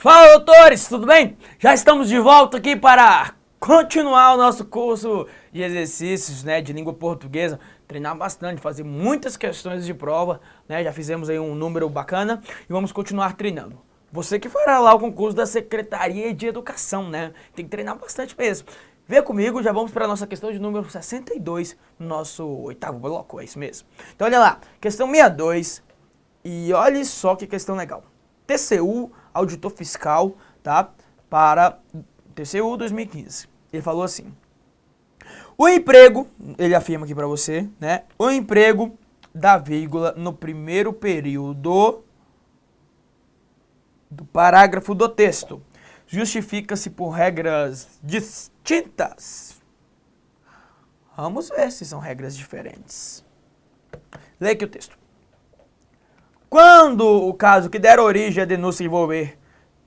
Fala, doutores, tudo bem? Já estamos de volta aqui para continuar o nosso curso de exercícios, de língua portuguesa, treinar bastante, fazer muitas questões de prova, já fizemos aí um número bacana e vamos continuar treinando. Você que fará lá o concurso da Secretaria de Educação, tem que treinar bastante mesmo. Vem comigo, já vamos para a nossa questão de número 62, no nosso oitavo bloco, é isso mesmo. Então olha lá, questão 62, e olha só que questão legal. TCU, auditor fiscal, tá? Para TCU 2015. Ele falou assim: o emprego, ele afirma aqui para você, o emprego da vírgula no primeiro período do parágrafo do texto justifica-se por regras distintas. Vamos ver se são regras diferentes. Leia aqui o texto. Quando o caso que der origem à denúncia envolver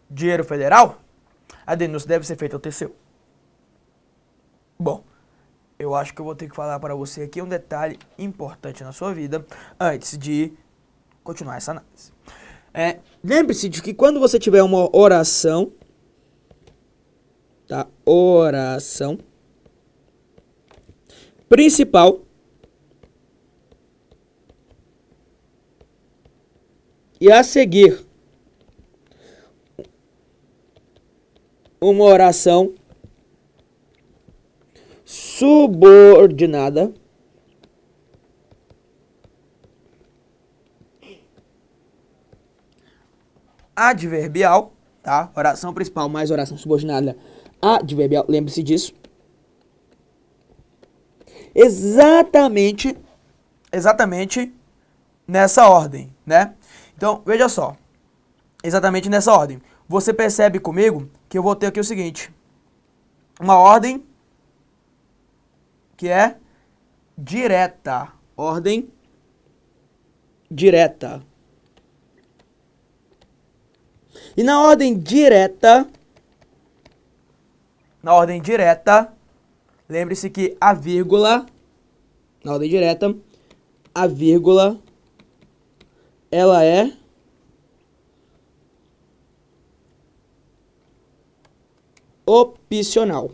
dinheiro federal, a denúncia deve ser feita ao TCU. Bom, eu acho que eu vou ter que falar para você aqui um detalhe importante na sua vida antes de continuar essa análise. Lembre-se de que quando você tiver uma oração, tá? Oração principal, e a seguir uma oração subordinada, adverbial, tá? Oração principal mais oração subordinada adverbial, lembre-se disso. Exatamente nessa ordem, Então, veja só, exatamente nessa ordem. Você percebe comigo que eu vou ter aqui o seguinte, uma ordem que é direta, ordem direta. E na ordem direta, lembre-se que a vírgula, na ordem direta, a vírgula, ela é opcional.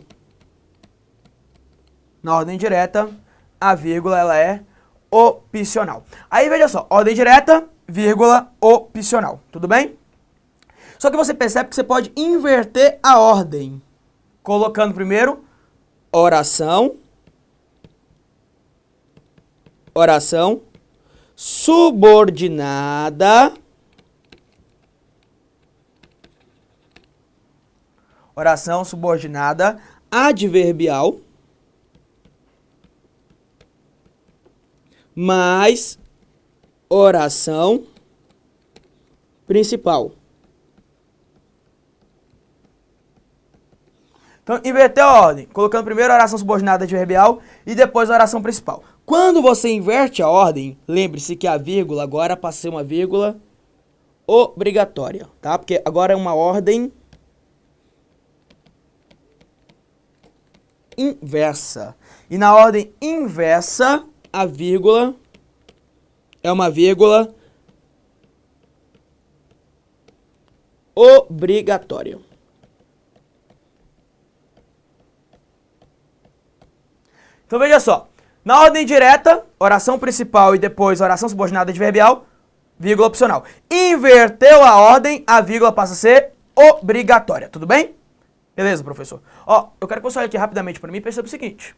Na ordem direta, a vírgula, ela é opcional. Aí, veja só, ordem direta, vírgula, opcional. Tudo bem? Só que você percebe que você pode inverter a ordem, colocando primeiro oração subordinada, adverbial, mais oração principal. Então, inverter a ordem, colocando primeiro a oração subordinada adverbial e depois a oração principal. Quando você inverte a ordem, lembre-se que a vírgula agora passa a ser uma vírgula obrigatória, tá? Porque agora é uma ordem inversa. E na ordem inversa, a vírgula é uma vírgula obrigatória. Então veja só, na ordem direta, oração principal e depois oração subordinada adverbial, vírgula opcional. Inverteu a ordem, a vírgula passa a ser obrigatória, tudo bem? Beleza, professor? Ó, eu quero que você olhe aqui rapidamente para mim e perceba o seguinte.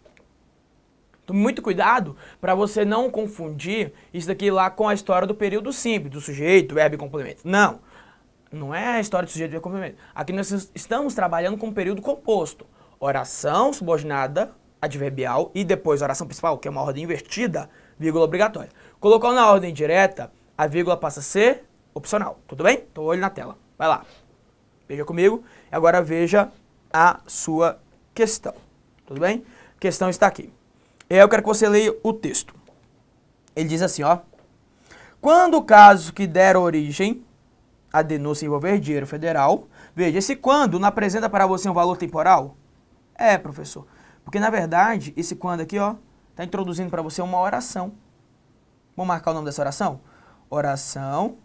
Tome muito cuidado para você não confundir isso daqui lá com a história do período simples, do sujeito, verbo e complemento. Não é a história do sujeito, verbo e complemento. Aqui nós estamos trabalhando com o período composto. Oração subordinada adverbial e depois oração principal, que é uma ordem invertida, vírgula obrigatória. Colocou na ordem direta, a vírgula passa a ser opcional, tudo bem? Então olhe na tela, vai lá. Veja comigo e agora veja a sua questão, tudo bem? A questão está aqui. Eu quero que você leia o texto. Ele diz assim, ó. Quando o caso que der origem à denúncia envolver dinheiro federal, veja, esse quando não apresenta para você um valor temporal? É, professor. Porque, na verdade, esse quando aqui, ó, está introduzindo para você uma oração. Vamos marcar o nome dessa oração? Oração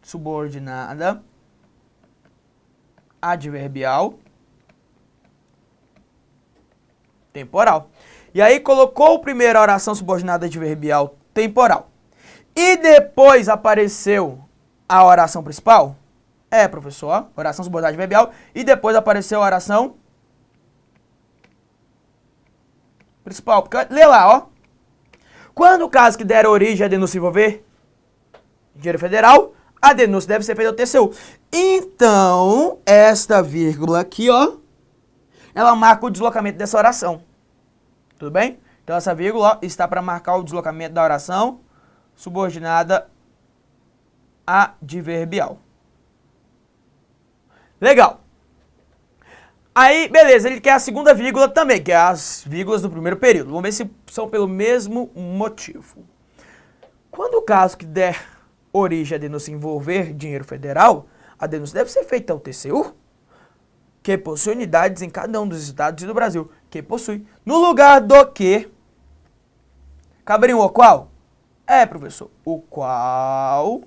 subordinada adverbial temporal. E aí colocou primeiro a oração subordinada adverbial temporal. E depois apareceu a oração principal? É, professor, ó, oração subordinada adverbial. E depois apareceu a oração principal. Porque, lê lá, ó. Quando o caso que der origem à denúncia envolver dinheiro federal, a denúncia deve ser feita ao TCU. Então, esta vírgula aqui, ó, ela marca o deslocamento dessa oração. Tudo bem? Então, essa vírgula ó, está para marcar o deslocamento da oração subordinada adverbial. Legal. Aí, beleza, ele quer a segunda vírgula também, que é as vírgulas do primeiro período. Vamos ver se são pelo mesmo motivo. Quando o caso que der origem à denúncia envolver dinheiro federal, a denúncia deve ser feita ao TCU, que possui unidades em cada um dos estados e do Brasil, que possui. No lugar do que, caberia o qual? É, professor, o qual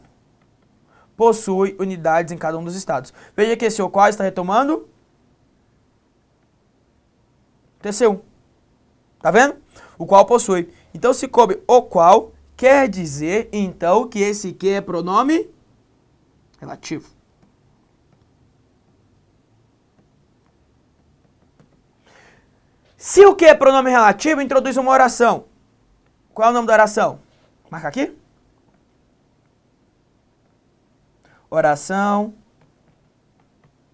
possui unidades em cada um dos estados. Veja que esse o qual está retomando TCU. Tá vendo? O qual possui. Então, se coube o qual, quer dizer, então, que esse que é pronome relativo. Se o que é pronome relativo, introduz uma oração. Qual é o nome da oração? Marca aqui. Oração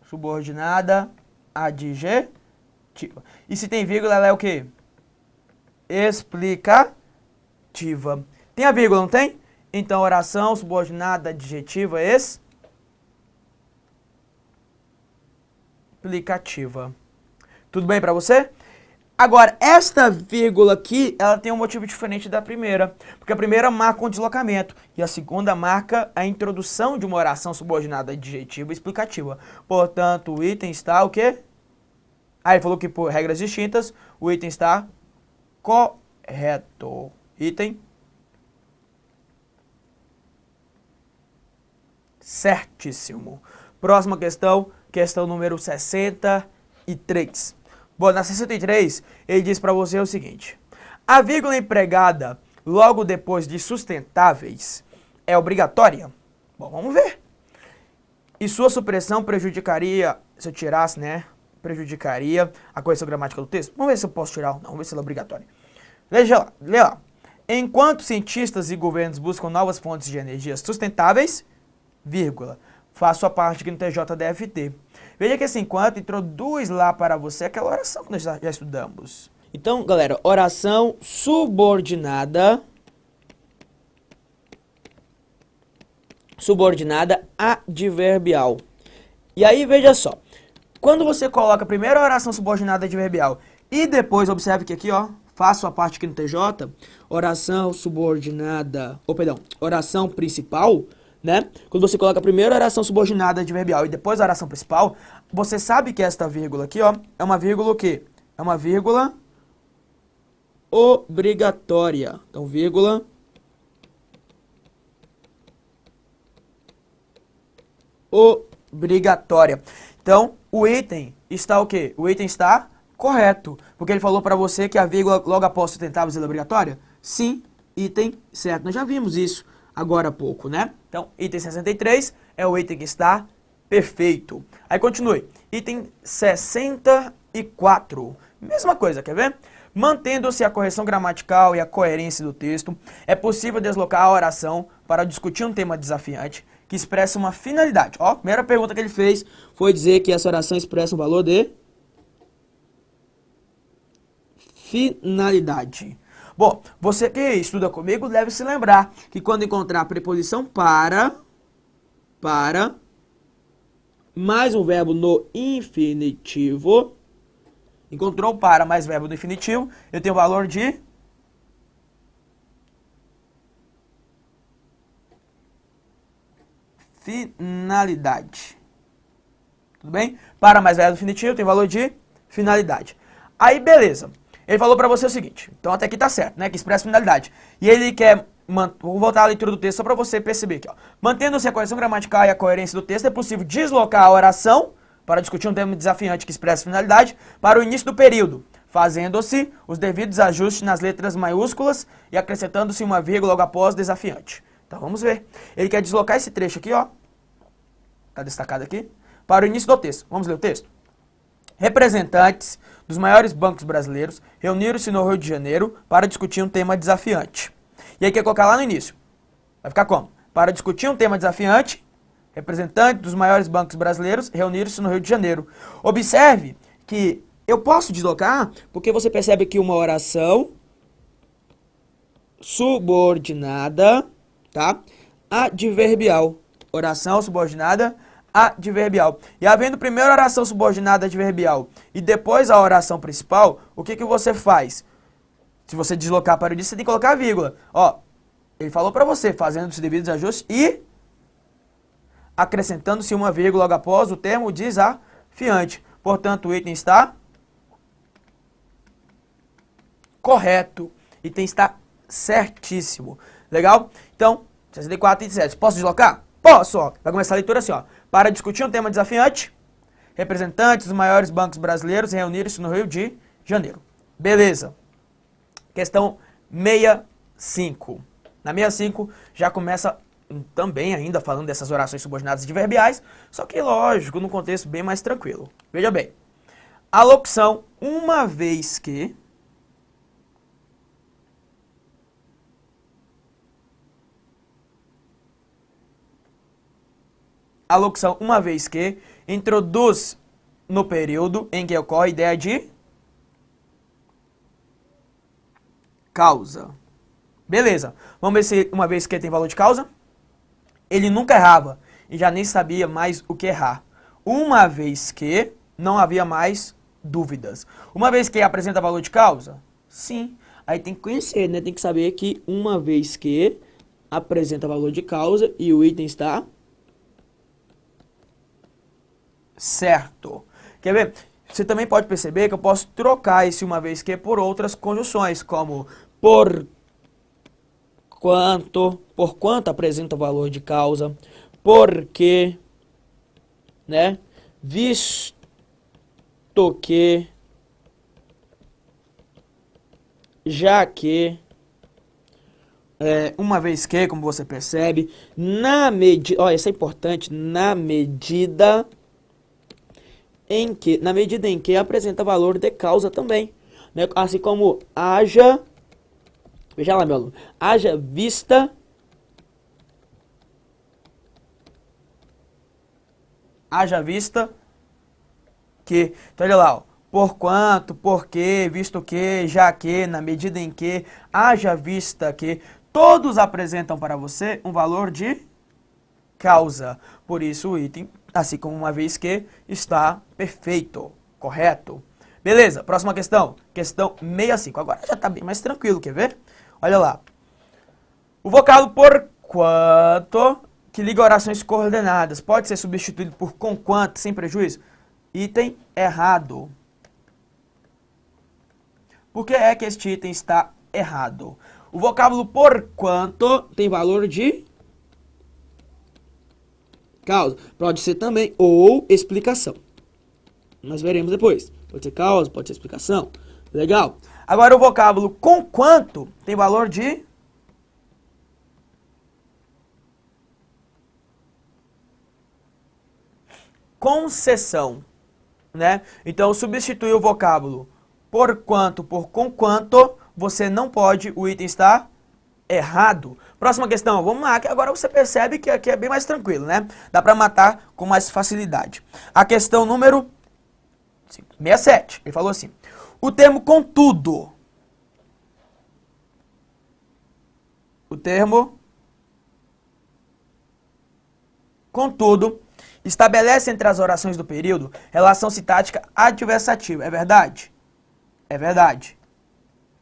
subordinada adjetiva. E se tem vírgula, ela é o quê? Explicativa. Tem a vírgula, não tem? Então, oração subordinada adjetiva explicativa. Tudo bem para você? Agora, esta vírgula aqui, ela tem um motivo diferente da primeira. Porque a primeira marca um deslocamento e a segunda marca a introdução de uma oração subordinada adjetiva explicativa. Portanto, o item está o quê? Ele falou que por regras distintas, o item está correto. Item certíssimo. Próxima questão, questão número 63. Bom, na 63, ele diz para você o seguinte. A vírgula empregada logo depois de sustentáveis é obrigatória? Bom, vamos ver. E sua supressão prejudicaria, se eu tirasse, né? Prejudicaria a correção gramática do texto? Vamos ver se eu posso tirar ou não. Vamos ver se ela é obrigatória. Veja lá, lê lá. Enquanto cientistas e governos buscam novas fontes de energias sustentáveis, vírgula, faço a parte que no TJ deve ter. Veja que esse enquanto introduz lá para você aquela oração que nós já estudamos. Então, galera, oração subordinada adverbial. E aí, veja só. Quando você coloca primeiro a oração subordinada adverbial e depois, observe que aqui, ó, faço a parte aqui no TJ, oração subordinada, oração principal, né? Quando você coloca primeiro a oração subordinada adverbial e depois a oração principal, você sabe que esta vírgula aqui, ó, é uma vírgula o quê? É uma vírgula obrigatória. Então, vírgula obrigatória. Então, o item está o quê? O item está correto. Porque ele falou para você que a vírgula logo após sustentáveis é obrigatória? Sim, item certo. Nós já vimos isso agora há pouco, né? Então, item 63 é o item que está perfeito. Aí continue. Item 64. Mesma coisa, quer ver? Mantendo-se a correção gramatical e a coerência do texto, é possível deslocar a oração para discutir um tema desafiante que expressa uma finalidade. Ó, a primeira pergunta que ele fez foi dizer que essa oração expressa um valor de finalidade. Bom, você que estuda comigo deve se lembrar que quando encontrar a preposição para mais um verbo no infinitivo, encontrou para mais verbo no infinitivo, eu tenho o valor de finalidade. Tudo bem? Para mais verbo no infinitivo, eu tenho o valor de finalidade. Aí, beleza. Ele falou para você o seguinte, então até aqui tá certo, né, que expressa finalidade. E ele quer Vou voltar à leitura do texto só para você perceber aqui. Ó. Mantendo-se a correção gramatical e a coerência do texto, é possível deslocar a oração para discutir um tema desafiante que expressa finalidade para o início do período, fazendo-se os devidos ajustes nas letras maiúsculas e acrescentando-se uma vírgula logo após desafiante. Então vamos ver. Ele quer deslocar esse trecho aqui, ó. Tá destacado aqui. Para o início do texto. Vamos ler o texto? Representantes dos maiores bancos brasileiros reuniram-se no Rio de Janeiro para discutir um tema desafiante. E aí quer colocar lá no início. Vai ficar como? Para discutir um tema desafiante, representantes dos maiores bancos brasileiros reuniram-se no Rio de Janeiro. Observe que eu posso deslocar porque você percebe aqui uma oração subordinada, tá? Adverbial. Oração subordinada adverbial. E havendo primeiro a oração subordinada adverbial e depois a oração principal, o que você faz? Se você deslocar para o início, você tem que colocar a vírgula. Ó, ele falou para você, fazendo os devidos ajustes e acrescentando-se uma vírgula logo após o termo desafiante. Portanto, o item está correto. Item está certíssimo. Legal? Então, 64 e 37. Posso deslocar? Posso, ó. Vai começar a leitura assim, ó. Para discutir um tema desafiante, representantes dos maiores bancos brasileiros reuniram-se no Rio de Janeiro. Beleza. Questão 65. Na 65 já começa também ainda falando dessas orações subordinadas adverbiais, só que lógico, num contexto bem mais tranquilo. Veja bem. A locução uma vez que introduz no período em que ocorre a ideia de causa. Beleza. Vamos ver se uma vez que tem valor de causa. Ele nunca errava e já nem sabia mais o que errar. Uma vez que não havia mais dúvidas. Uma vez que apresenta valor de causa? Sim. Aí tem que conhecer, né? Tem que saber que uma vez que apresenta valor de causa e o item está certo. Quer ver? Você também pode perceber que eu posso trocar esse uma vez que por outras conjunções, como por quanto apresenta valor de causa, porque, né? Visto que, já que, uma vez que, como você percebe, na medida, ó, isso é importante, na medida em que apresenta valor de causa também, né? Assim como haja, veja lá, meu aluno, haja vista que, então olha lá, ó, por quanto, porque, visto que, já que, na medida em que, haja vista que, todos apresentam para você um valor de causa. Por isso o item, assim como uma vez que, está perfeito, correto. Beleza, próxima questão. Questão 65. Agora já está bem mais tranquilo, quer ver? Olha lá. O vocábulo por quanto, que liga orações coordenadas, pode ser substituído por com quanto, sem prejuízo? Item errado. Por que é que este item está errado? O vocábulo por quanto tem valor de causa. Pode ser também ou explicação. Nós veremos depois. Pode ser causa, pode ser explicação. Legal. Agora o vocábulo com quanto tem valor de concessão, né? Então substituir o vocábulo por quanto por com quanto, você não pode, o item está errado. Próxima questão, vamos lá, que agora você percebe que aqui é bem mais tranquilo, né? Dá para matar com mais facilidade. A questão número 67, ele falou assim, o termo contudo. O termo contudo estabelece entre as orações do período relação sintática adversativa. É verdade? É verdade.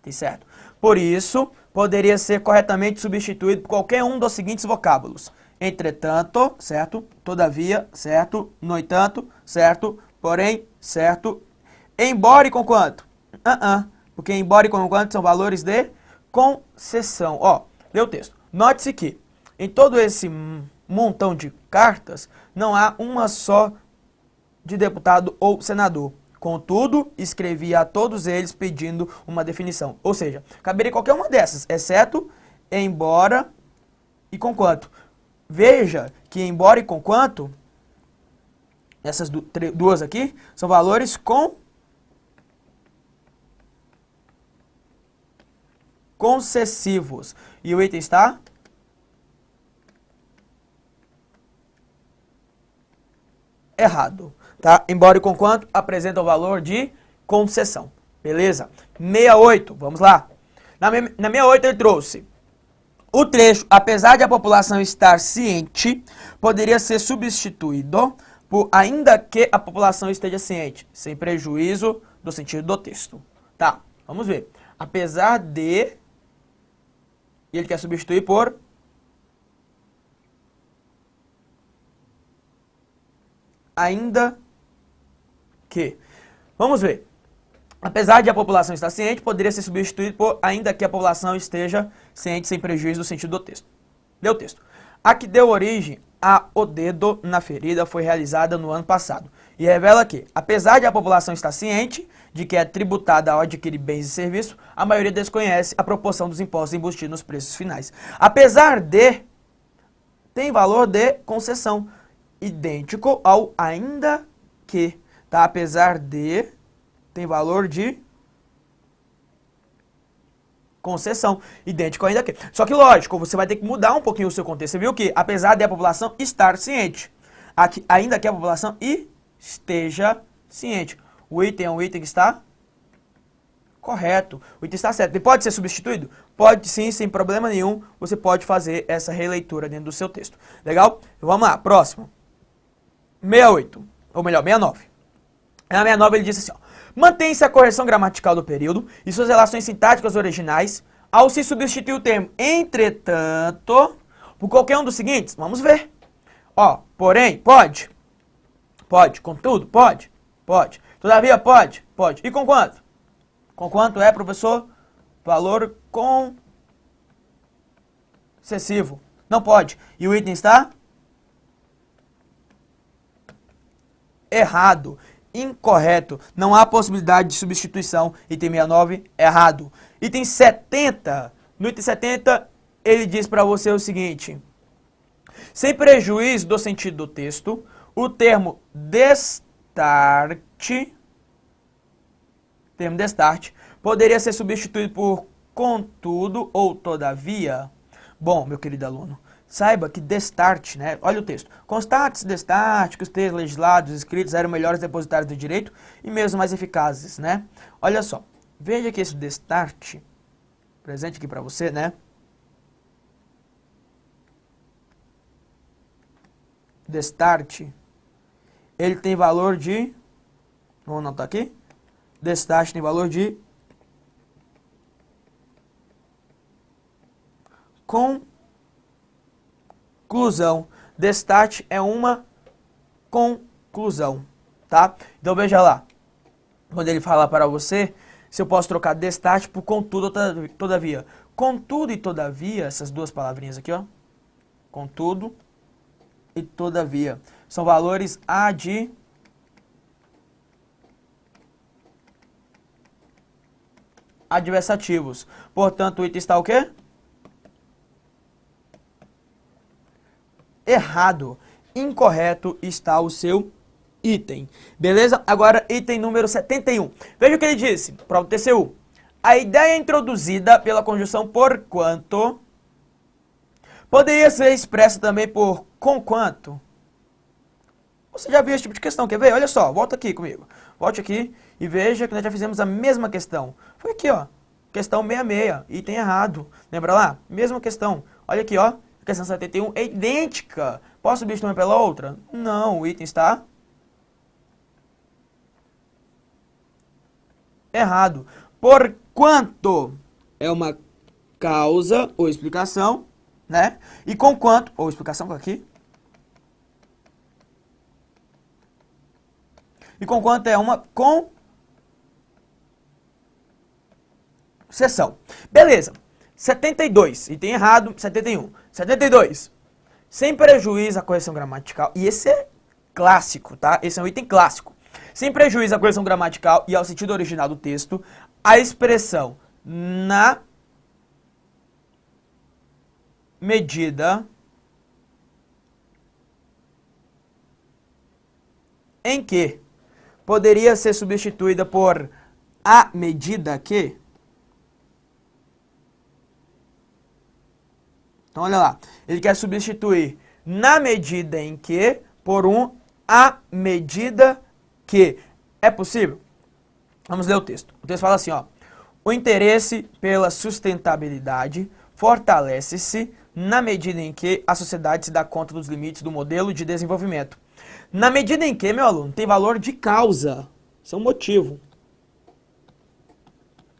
Tem certo? Por isso, poderia ser corretamente substituído por qualquer um dos seguintes vocábulos. Entretanto, certo? Todavia, certo? No entanto, certo? Porém, certo? Embora e com quanto? Porque embora e com quanto são valores de concessão. Ó, lê o texto. Note-se que em todo esse montão de cartas, não há uma só de deputado ou senador. Contudo, escrevi a todos eles pedindo uma definição. Ou seja, caberia qualquer uma dessas, exceto embora e conquanto. Veja que embora e conquanto, essas duas aqui, são valores concessivos. E o item está errado, tá? Embora e conquanto apresenta o valor de concessão, beleza? 68, vamos lá. Na 68 ele trouxe o trecho, apesar de a população estar ciente, poderia ser substituído por ainda que a população esteja ciente, sem prejuízo do sentido do texto. Tá, vamos ver. Apesar de, e ele quer substituir por ainda que. Vamos ver. Apesar de a população estar ciente, poderia ser substituído por ainda que a população esteja ciente sem prejuízo do sentido do texto. Lê o texto. A que deu origem a o dedo na ferida foi realizada no ano passado e revela que, apesar de a população estar ciente de que é tributada ao adquirir bens e serviços, a maioria desconhece a proporção dos impostos embutidos nos preços finais. Apesar de, tem valor de concessão, idêntico ao ainda que, tá? Apesar de, tem valor de concessão, idêntico ainda que. Só que, lógico, você vai ter que mudar um pouquinho o seu contexto. Você viu que, apesar de a população estar ciente, aqui, ainda que a população esteja ciente. O item é um item que está correto. O item está certo. E pode ser substituído? Pode sim, sem problema nenhum. Você pode fazer essa releitura dentro do seu texto. Legal? Então, vamos lá, próximo. 68, ou melhor, 69. Na 69 ele disse assim, ó. Mantém-se a correção gramatical do período e suas relações sintáticas originais ao se substituir o termo entretanto por qualquer um dos seguintes. Vamos ver. Ó, porém, pode. Pode. Contudo, pode. Pode. Todavia, pode. Pode. E com quanto? Com quanto é, professor? Valor concessivo. Não pode. E o item está errado. Incorreto. Não há possibilidade de substituição. Item 69, errado. Item 70. No item 70, ele diz para você o seguinte. Sem prejuízo do sentido do texto, o termo destarte poderia ser substituído por contudo ou todavia. Bom, meu querido aluno, saiba que destarte, né? Olha o texto. Constate-se destarte que os textos legislados escritos eram melhores depositários do direito e mesmo mais eficazes, né? Olha só. Veja que esse destarte, presente aqui para você, né? Destarte, ele tem valor de, vamos anotar aqui, destarte tem valor de conclusão. Destarte é uma conclusão, tá? Então veja lá, quando ele fala para você, se eu posso trocar destarte por contudo ou todavia. Contudo e todavia, essas duas palavrinhas aqui, ó, contudo e todavia, são valores adversativos. Portanto, o item está o quê? Errado. Incorreto está o seu item. Beleza? Agora, item número 71. Veja o que ele disse. Prova do TCU. A ideia introduzida pela conjunção porquanto poderia ser expressa também por conquanto. Você já viu esse tipo de questão, quer ver? Olha só, volta aqui comigo. Volte aqui e veja que nós já fizemos a mesma questão. Foi aqui, ó. Questão 66, item errado. Lembra lá? Mesma questão. Olha aqui, ó. A questão 71 é idêntica. Posso substituir uma pela outra? Não, o item está errado. Porquanto é uma causa ou explicação, né? E com quanto, ou explicação aqui. E com quanto é uma concessão. Beleza. 72, item errado, 71. 72. Sem prejuízo à correção gramatical, e esse é clássico, tá? Esse é um item clássico. Sem prejuízo à correção gramatical e ao sentido original do texto, a expressão na medida em que poderia ser substituída por a medida que. Então, olha lá. Ele quer substituir na medida em que por um a medida que. É possível? Vamos ler o texto. O texto fala assim, ó. O interesse pela sustentabilidade fortalece-se na medida em que a sociedade se dá conta dos limites do modelo de desenvolvimento. Na medida em que, meu aluno, tem valor de causa. Isso é um motivo.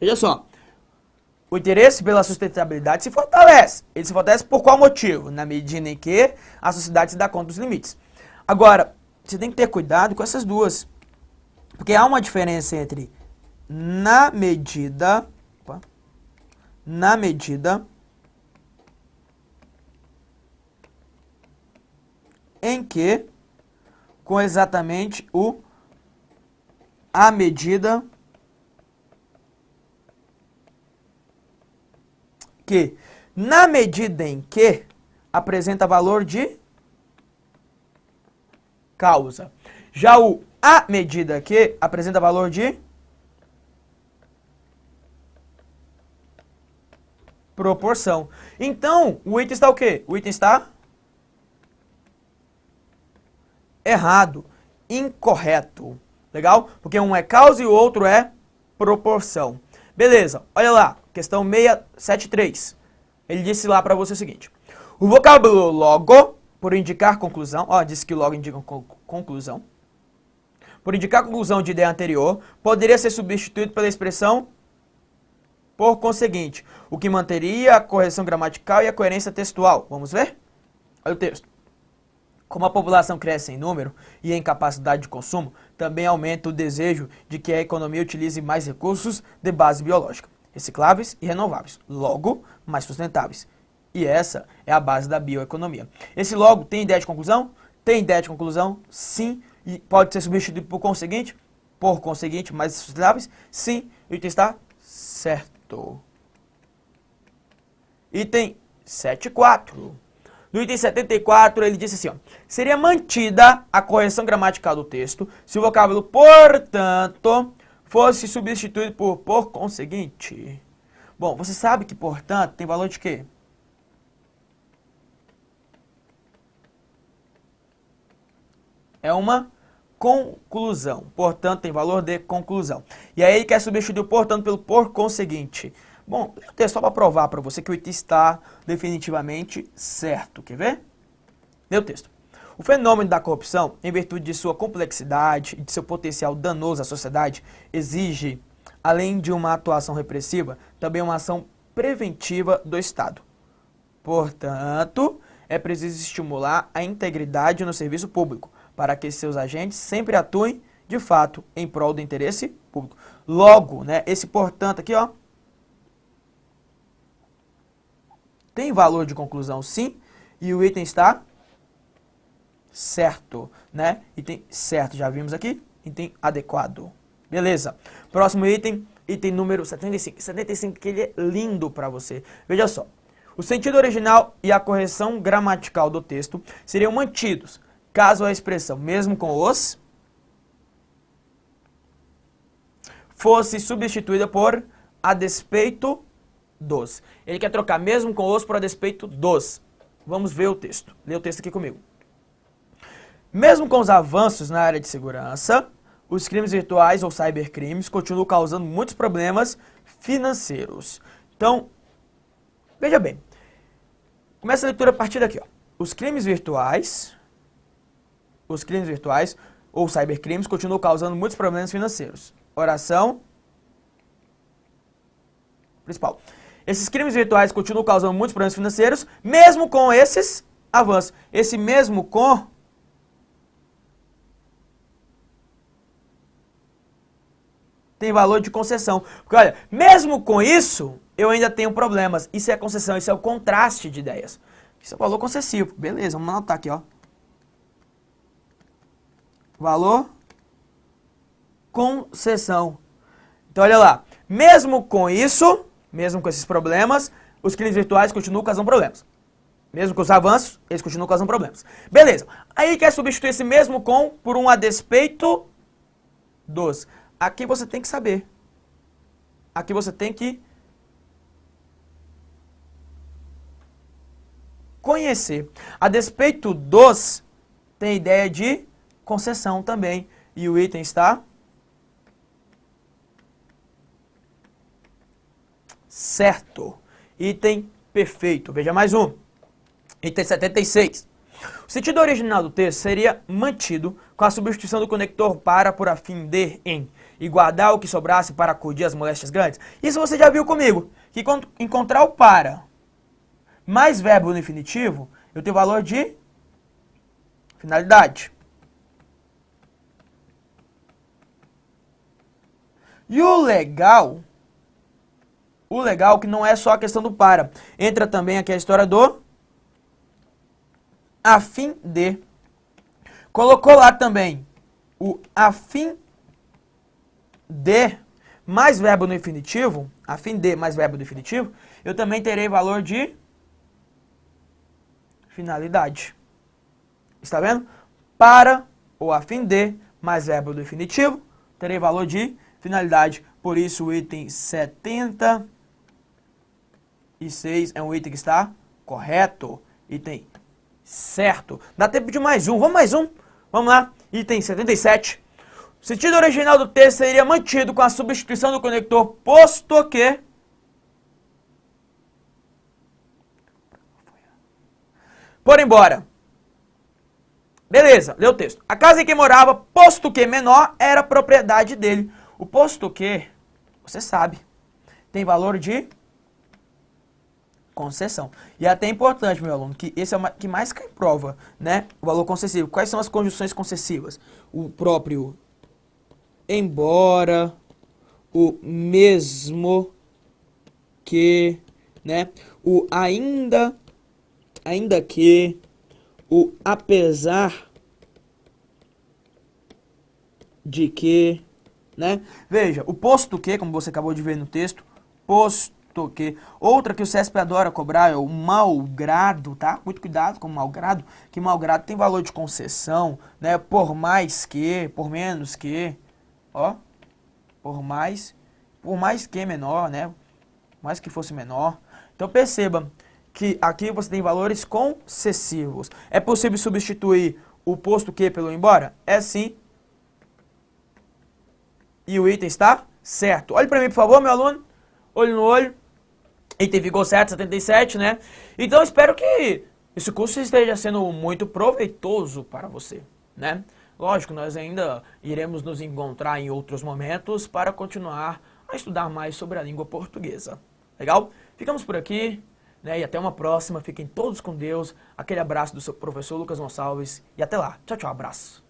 Veja só. O interesse pela sustentabilidade se fortalece. Ele se fortalece por qual motivo? Na medida em que a sociedade se dá conta dos limites. Agora, você tem que ter cuidado com essas duas. Porque há uma diferença entre na medida em que, com exatamente o a medida que. Na medida em que apresenta valor de causa. Já o a medida que apresenta valor de proporção. Então, o item está o quê? O item está errado, incorreto. Legal? Porque um é causa e o outro é proporção. Beleza, olha lá, questão 673. Ele disse lá para você o seguinte. O vocábulo logo, por indicar conclusão, ó, disse que logo indica conclusão. Por indicar conclusão de ideia anterior, poderia ser substituído pela expressão por conseguinte, o que manteria a correção gramatical e a coerência textual. Vamos ver? Olha o texto. Como a população cresce em número e em capacidade de consumo, também aumenta o desejo de que a economia utilize mais recursos de base biológica, recicláveis e renováveis, logo, mais sustentáveis. E essa é a base da bioeconomia. Esse logo tem ideia de conclusão? Tem ideia de conclusão? Sim. E pode ser substituído por conseguinte, mais sustentáveis? Sim. O item está certo. Item 74. No item 74, ele disse assim, ó, seria mantida a correção gramatical do texto se o vocábulo portanto fosse substituído por conseguinte. Bom, você sabe que portanto tem valor de quê? É uma conclusão. Portanto, tem valor de conclusão. E aí ele quer substituir o portanto pelo por conseguinte. Bom, o texto só para provar para você que o item está definitivamente certo. Quer ver? Lê o texto. O fenômeno da corrupção, em virtude de sua complexidade e de seu potencial danoso à sociedade, exige, além de uma atuação repressiva, também uma ação preventiva do Estado. Portanto, é preciso estimular a integridade no serviço público, para que seus agentes sempre atuem, de fato, em prol do interesse público. Logo, né, esse portanto aqui, ó, tem valor de conclusão sim, e o item está certo, né? Item certo, já vimos aqui, item adequado. Beleza. Próximo item, item número 75. 75 que ele é lindo para você. Veja só. O sentido original e a correção gramatical do texto seriam mantidos, caso a expressão, mesmo com os, fosse substituída por a despeito dos. Ele quer trocar mesmo com os por a despeito dos. Vamos ver o texto. Lê o texto aqui comigo. Mesmo com os avanços na área de segurança, os crimes virtuais ou cybercrimes continuam causando muitos problemas financeiros. Então, veja bem. Começa a leitura a partir daqui, ó. Os crimes virtuais ou cybercrimes continuam causando muitos problemas financeiros. Oração principal. Esses crimes virtuais continuam causando muitos problemas financeiros, mesmo com esses avanços. Esse mesmo com tem valor de concessão. Porque, olha, mesmo com isso, eu ainda tenho problemas. Isso é concessão, isso é o contraste de ideias. Isso é o valor concessivo. Beleza, vamos anotar aqui, ó. Valor concessão. Então, olha lá. Mesmo com isso, mesmo com esses problemas, os clínicos virtuais continuam causando problemas. Mesmo com os avanços, eles continuam causando problemas. Beleza. Aí quer substituir esse mesmo com por um a despeito dos. Aqui você tem que saber. Aqui você tem que conhecer. A despeito dos tem ideia de concessão também. E o item está certo. Item perfeito. Veja mais um. Item 76. O sentido original do texto seria mantido com a substituição do conector para por a fim de em e guardar o que sobrasse para acudir às moléstias grandes. Isso você já viu comigo, que quando encontrar o para mais verbo no infinitivo, eu tenho valor de finalidade. E o legal que não é só a questão do para. Entra também aqui a história do a fim de. Colocou lá também o a fim de mais verbo no infinitivo, a fim de mais verbo no infinitivo, eu também terei valor de finalidade. Está vendo? Para ou a fim de mais verbo do infinitivo, terei valor de finalidade. Por isso o item 76 é um item que está correto. Item certo. Dá tempo de mais um. Vamos mais um? Vamos lá. Item 77. O sentido original do texto seria mantido com a substituição do conector, posto que por embora. Beleza, lê o texto. A casa em que morava, posto que menor, era propriedade dele. O posto que, você sabe, tem valor de concessão. E é até importante, meu aluno, que esse é o que mais cai em prova, né? O valor concessivo. Quais são as conjunções concessivas? O próprio embora, o mesmo que, né? O ainda que, o apesar de que, né? Veja, o posto que, como você acabou de ver no texto, posto que. Outra que o CESP adora cobrar é o malgrado, tá? Muito cuidado com o malgrado, que malgrado tem valor de concessão, né? Por mais que, por menos que, ó, por mais que menor, né? Mais que fosse menor. Então perceba que aqui você tem valores concessivos. É possível substituir o posto que pelo embora? É sim. E o item está certo. Olhe para mim, por favor, meu aluno. Olho no olho. Item ficou certo, 77, né? Então espero que esse curso esteja sendo muito proveitoso para você, né? Lógico, nós ainda iremos nos encontrar em outros momentos para continuar a estudar mais sobre a língua portuguesa. Legal? Ficamos por aqui, né? E até uma próxima. Fiquem todos com Deus. Aquele abraço do seu professor Lucas Gonçalves. E até lá. Tchau, tchau. Abraço.